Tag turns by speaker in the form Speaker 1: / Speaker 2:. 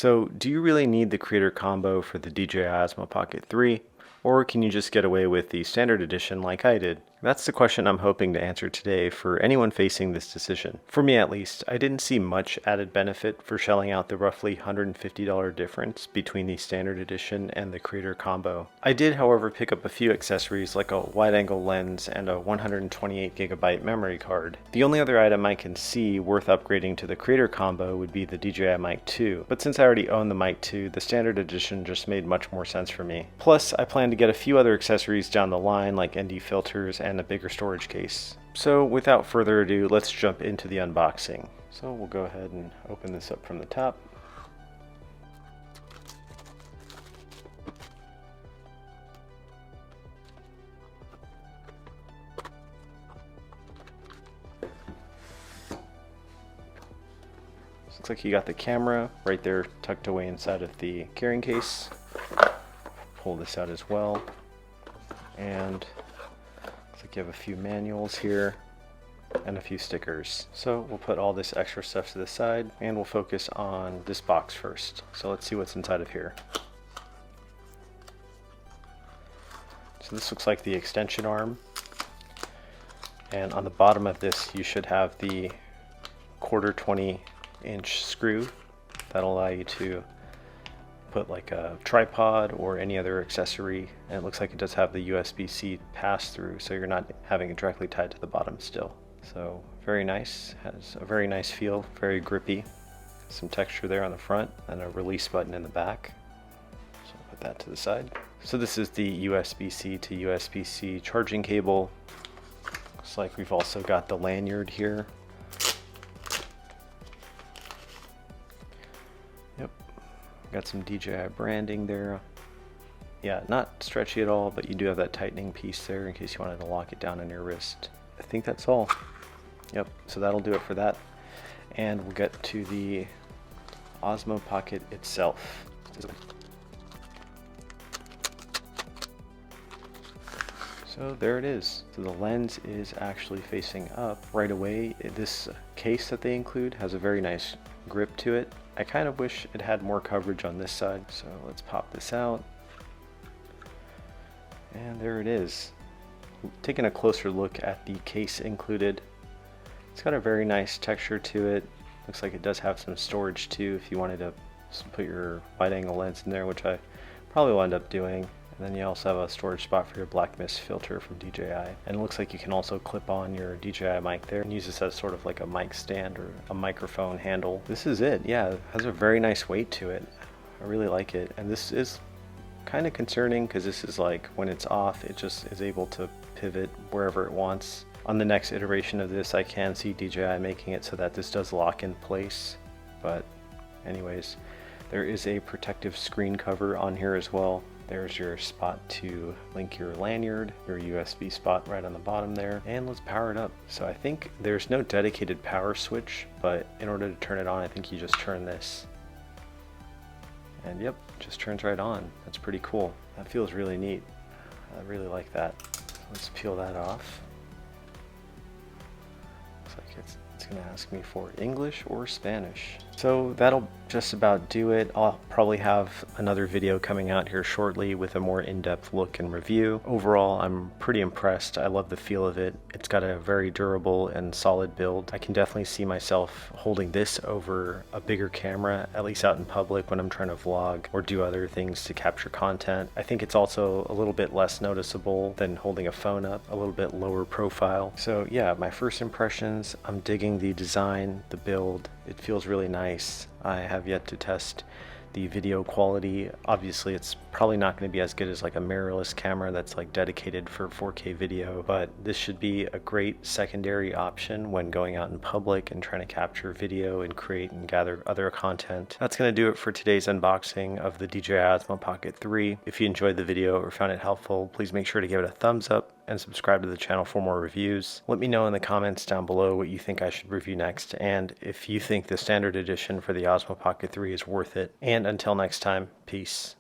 Speaker 1: So, do you really need the creator combo for the DJI Osmo Pocket 3? Or can you just get away with the standard edition like I did? That's the question I'm hoping to answer today for anyone facing this decision. For me at least, I didn't see much added benefit for shelling out the roughly $150 difference between the standard edition and the creator combo. I did, however, pick up a few accessories like a wide-angle lens and a 128GB memory card. The only other item I can see worth upgrading to the creator combo would be the DJI Mic 2, but since I already own the Mic 2, the standard edition just made much more sense for me. Plus, I plan to get a few other accessories down the line like ND filters and a bigger storage case. So without further ado, let's jump into the unboxing. So we'll go ahead and open this up from the top. Looks like you got the camera right there tucked away inside of the carrying case. Pull this out as well, and looks like you have a few manuals here and a few stickers. So we'll put all this extra stuff to the side and we'll focus on this box first. So let's see what's inside of here. So this looks like the extension arm, and on the bottom of this you should have the 1/4 20-inch screw that'll allow you to put like a tripod or any other accessory, and it looks like it does have the USB-C pass-through, so you're not having it directly tied to the bottom still. So very nice, has a very nice feel, very grippy, some texture there on the front and a release button in the back. So I'll put that to the side. So this is the USB-C to USB-C charging cable. Looks like we've also got the lanyard here. Got some DJI branding there. Yeah, not stretchy at all, but you do have that tightening piece there in case you wanted to lock it down on your wrist. I think that's all. Yep, so that'll do it for that. And we'll get to the Osmo Pocket itself. So there it is. So the lens is actually facing up right away. This case that they include has a very nice grip to it. I kind of wish it had more coverage on this side, so let's pop this out. And there it is. Taking a closer look at the case included. It's got a very nice texture to it. Looks like it does have some storage too if you wanted to put your wide angle lens in there, which I probably will end up doing. And then you also have a storage spot for your black mist filter from DJI. And it looks like you can also clip on your DJI mic there and use this as sort of like a mic stand or a microphone handle. This is it. Yeah, it has a very nice weight to it. I really like it. And this is kind of concerning because this is like when it's off, it just is able to pivot wherever it wants. On the next iteration of this, I can see DJI making it so that this does lock in place. But anyways, there is a protective screen cover on here as well. There's your spot to link your lanyard, your USB spot right on the bottom there, and let's power it up. So I think there's no dedicated power switch, but in order to turn it on, I think you just turn this. And yep, just turns right on. That's pretty cool. That feels really neat. I really like that. Let's peel that off. Looks like it's gonna ask me for English or Spanish. So that'll just about do it. I'll probably have another video coming out here shortly with a more in-depth look and review. Overall, I'm pretty impressed. I love the feel of it. It's got a very durable and solid build. I can definitely see myself holding this over a bigger camera, at least out in public when I'm trying to vlog or do other things to capture content. I think it's also a little bit less noticeable than holding a phone up, a little bit lower profile. So yeah, my first impressions, I'm digging the design, the build. It feels really nice. I have yet to test the video quality. Obviously it's probably not going to be as good as like a mirrorless camera that's like dedicated for 4K video, but this should be a great secondary option when going out in public and trying to capture video and create and gather other content. That's going to do it for today's unboxing of the DJI Osmo Pocket 3. If you enjoyed the video or found it helpful, please make sure to give it a thumbs up and subscribe to the channel for more reviews. Let me know in the comments down below what you think I should review next, and if you think the standard edition for the Osmo Pocket 3 is worth it. And until next time, peace.